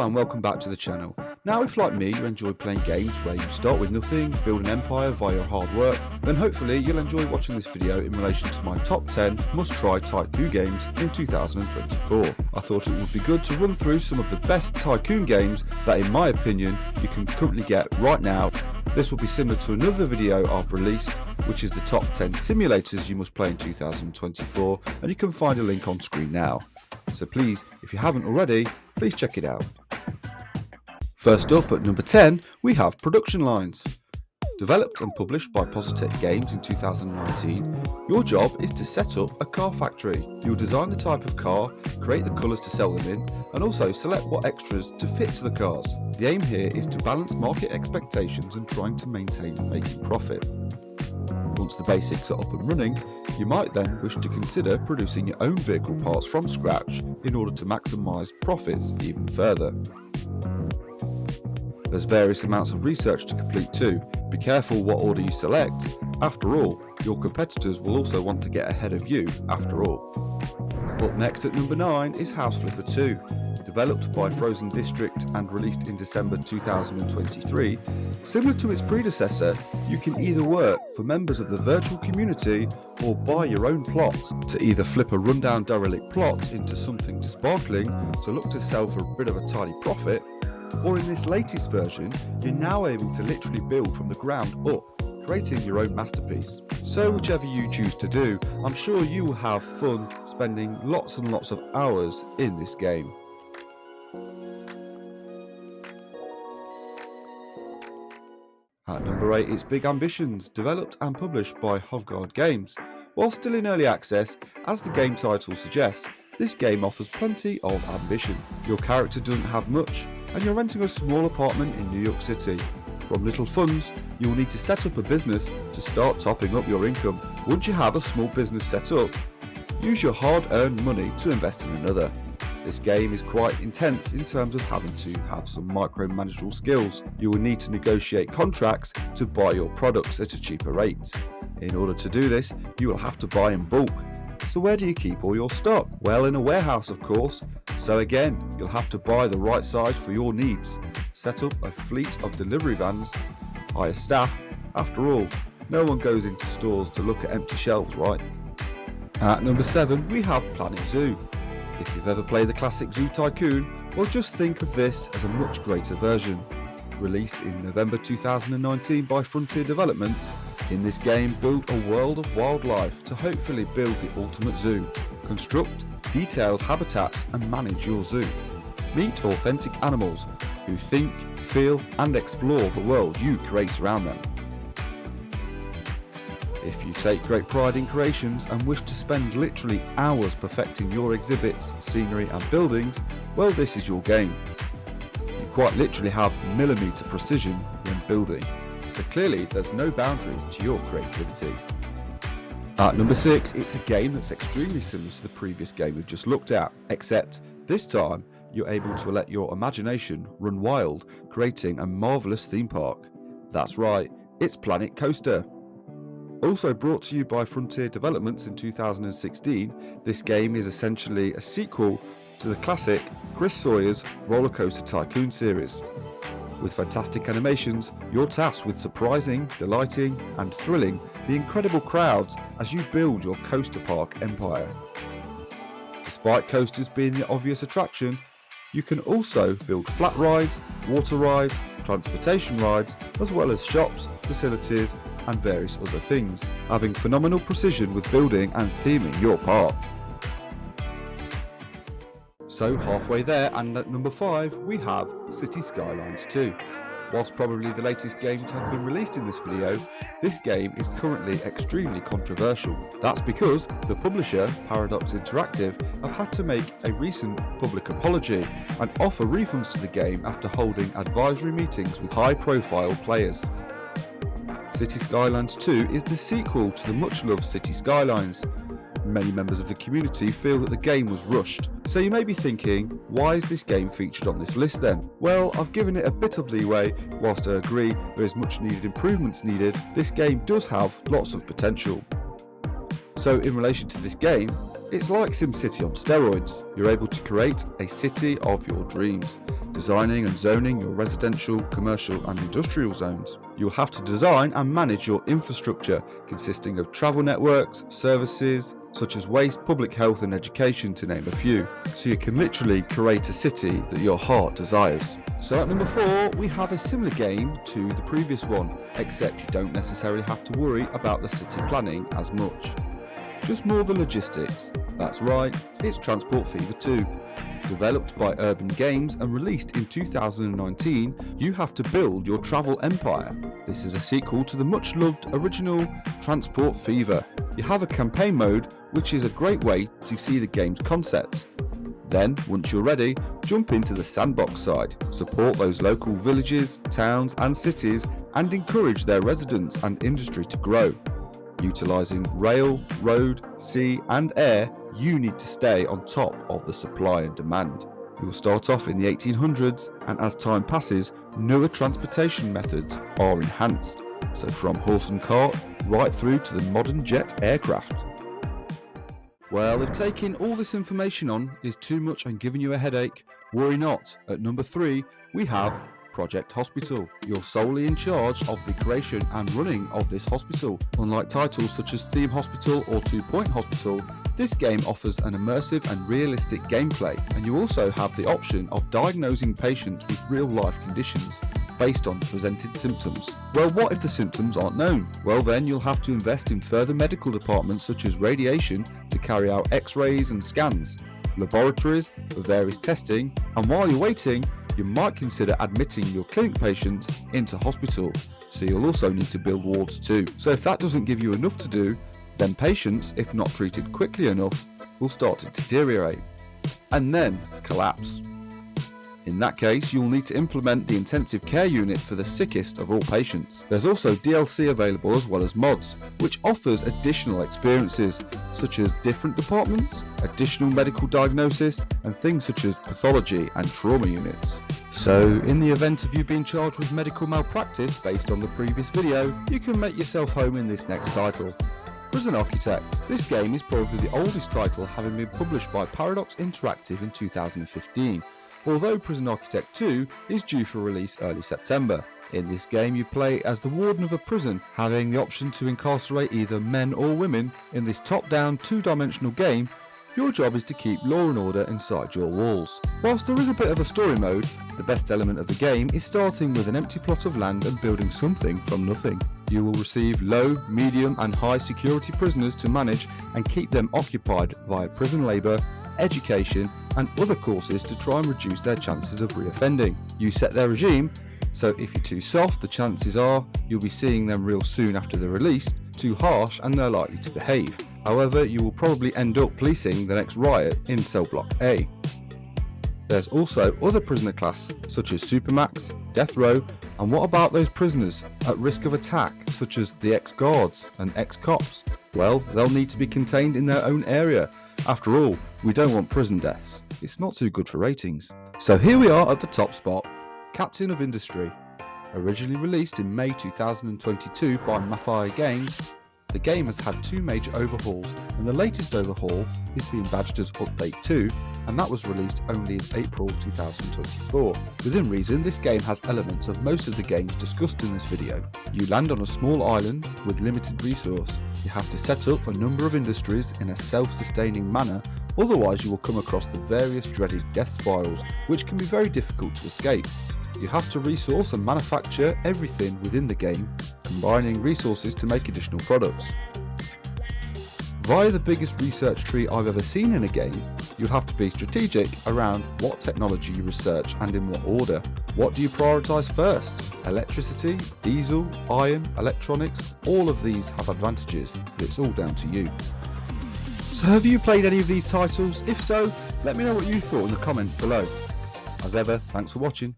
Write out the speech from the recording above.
and welcome back to the channel. Now if like me you enjoy playing games where you start with nothing, build an empire via your hard work, then hopefully you'll enjoy watching this video in relation to my top 10 must-try Tycoon games in 2024. I thought it would be good to run through some of the best Tycoon games that in my opinion you can currently get right now. This will be similar to another video I've released, which is the top 10 simulators you must play in 2024, and you can find a link on screen now. So please, if you haven't already, please check it out. First up at number 10, we have Production Lines. Developed and published by Positech Games in 2019, your job is to set up a car factory. You'll design the type of car, create the colours to sell them in, and also select what extras to fit to the cars. The aim here is to balance market expectations and trying to maintain making profit. Once the basics are up and running, you might then wish to consider producing your own vehicle parts from scratch in order to maximise profits even further. There's various amounts of research to complete too. Be careful what order you select. After all, your competitors will also want to get ahead of you after all. Up next at number 9 is House Flipper 2. Developed by Frozen District and released in December 2023, similar to its predecessor, you can either work for members of the virtual community or buy your own plot to either flip a rundown derelict plot into something sparkling, so look to sell for a bit of a tiny profit, or in this latest version, you're now able to literally build from the ground up, creating your own masterpiece. So whichever you choose to do, I'm sure you will have fun spending lots and lots of hours in this game. At number 8 is Big Ambitions, developed and published by Hovgard Games. While still in early access, as the game title suggests, this game offers plenty of ambition. Your character doesn't have much, and you're renting a small apartment in New York City. From little funds, you will need to set up a business to start topping up your income. Once you have a small business set up, use your hard-earned money to invest in another. This game is quite intense in terms of having to have some micromanagerial skills. You will need to negotiate contracts to buy your products at a cheaper rate. In order to do this, you will have to buy in bulk. So where do you keep all your stock? Well, in a warehouse of course. So again, you'll have to buy the right size for your needs. Set up a fleet of delivery vans, hire staff. After all, no one goes into stores to look at empty shelves, right? At number 7, we have Planet Zoo. If you've ever played the classic Zoo Tycoon, well just think of this as a much greater version. Released in November 2019 by Frontier Development, in this game build a world of wildlife to hopefully build the ultimate zoo. Construct detailed habitats and manage your zoo. Meet authentic animals who think, feel and explore the world you create around them. If you take great pride in creations and wish to spend literally hours perfecting your exhibits, scenery and buildings, well this is your game. You quite literally have millimetre precision when building, so clearly there's no boundaries to your creativity. At number 6, it's a game that's extremely similar to the previous game we've just looked at, except this time you're able to let your imagination run wild, creating a marvellous theme park. That's right, it's Planet Coaster. Also brought to you by Frontier Developments in 2016, this game is essentially a sequel to the classic Chris Sawyer's Roller Coaster Tycoon series. With fantastic animations, you're tasked with surprising, delighting and thrilling the incredible crowds as you build your coaster park empire. Despite coasters being the obvious attraction, you can also build flat rides, water rides, transportation rides, as well as shops, facilities and various other things, having phenomenal precision with building and theming your park. So halfway there, and at number 5 we have City Skylines 2. Whilst probably the latest game to have been released in this video, this game is currently extremely controversial. That's because the publisher, Paradox Interactive, have had to make a recent public apology and offer refunds to the game after holding advisory meetings with high-profile players. City Skylines 2 is the sequel to the much-loved City Skylines. Many members of the community feel that the game was rushed. So you may be thinking, why is this game featured on this list then? Well, I've given it a bit of leeway. Whilst I agree there is much needed improvements needed, this game does have lots of potential. So in relation to this game, it's like SimCity on steroids. You're able to create a city of your dreams. designing and zoning your residential, commercial and industrial zones. You'll have to design and manage your infrastructure consisting of travel networks, services such as waste, public health and education, to name a few. So you can literally create a city that your heart desires. So at number 4, we have a similar game to the previous one, except you don't necessarily have to worry about the city planning as much. Just more the logistics. That's right, it's Transport Fever 2. Developed by Urban Games and released in 2019, you have to build your travel empire. This is a sequel to the much loved original Transport Fever. You have a campaign mode, which is a great way to see the game's concept. Then, once you're ready, jump into the sandbox side, support those local villages, towns and cities, and encourage their residents and industry to grow. Utilising rail, road, sea and air, you need to stay on top of the supply and demand. You'll start off in the 1800s, and as time passes, newer transportation methods are enhanced. So from horse and cart, right through to the modern jet aircraft. Well, if taking all this information on is too much and giving you a headache, worry not. At number 3, we have Project Hospital. You're solely in charge of the creation and running of this hospital. Unlike titles such as Theme Hospital or 2 Point Hospital, this game offers an immersive and realistic gameplay, and you also have the option of diagnosing patients with real-life conditions based on presented symptoms. Well, what if the symptoms aren't known? Well, then you'll have to invest in further medical departments such as radiation to carry out x-rays and scans, laboratories for various testing, and while you're waiting, you might consider admitting your clinic patients into hospital, so you'll also need to build wards too. So if that doesn't give you enough to do, then patients, if not treated quickly enough, will start to deteriorate and then collapse. In that case, you'll need to implement the intensive care unit for the sickest of all patients. There's also DLC available as well as mods, which offers additional experiences such as different departments, additional medical diagnosis, and things such as pathology and trauma units. So, in the event of you being charged with medical malpractice based on the previous video, you can make yourself home in this next title. Prison Architect. This game is probably the oldest title, having been published by Paradox Interactive in 2015. Although Prison Architect 2 is due for release early September. In this game you play as the warden of a prison, having the option to incarcerate either men or women. In this top-down, two-dimensional game, your job is to keep law and order inside your walls. Whilst there is a bit of a story mode, the best element of the game is starting with an empty plot of land and building something from nothing. You will receive low, medium and high security prisoners to manage and keep them occupied via prison labour, education and other courses to try and reduce their chances of reoffending. You set their regime, so if you're too soft, the chances are you'll be seeing them real soon after they're released, too harsh and they're likely to behave. However, you will probably end up policing the next riot in Cell Block A. There's also other prisoner class such as Supermax, Death Row, and what about those prisoners at risk of attack such as the ex-guards and ex-cops? Well, they'll need to be contained in their own area. After all, we don't want prison deaths. It's not too good for ratings. So here we are at the top spot, Captain of Industry. Originally released in May 2022 by Mafia Games, the game has had 2 major overhauls, and the latest overhaul is being badged as Update 2, and that was released only in April 2024. Within reason, this game has elements of most of the games discussed in this video. You land on a small island with limited resource. You have to set up a number of industries in a self-sustaining manner, otherwise you will come across the various dreaded death spirals, which can be very difficult to escape. You have to resource and manufacture everything within the game, combining resources to make additional products. Via the biggest research tree I've ever seen in a game, you'll have to be strategic around what technology you research and in what order. What do you prioritise first? Electricity, diesel, iron, electronics, all of these have advantages, but it's all down to you. So have you played any of these titles? If so, let me know what you thought in the comments below. As ever, thanks for watching.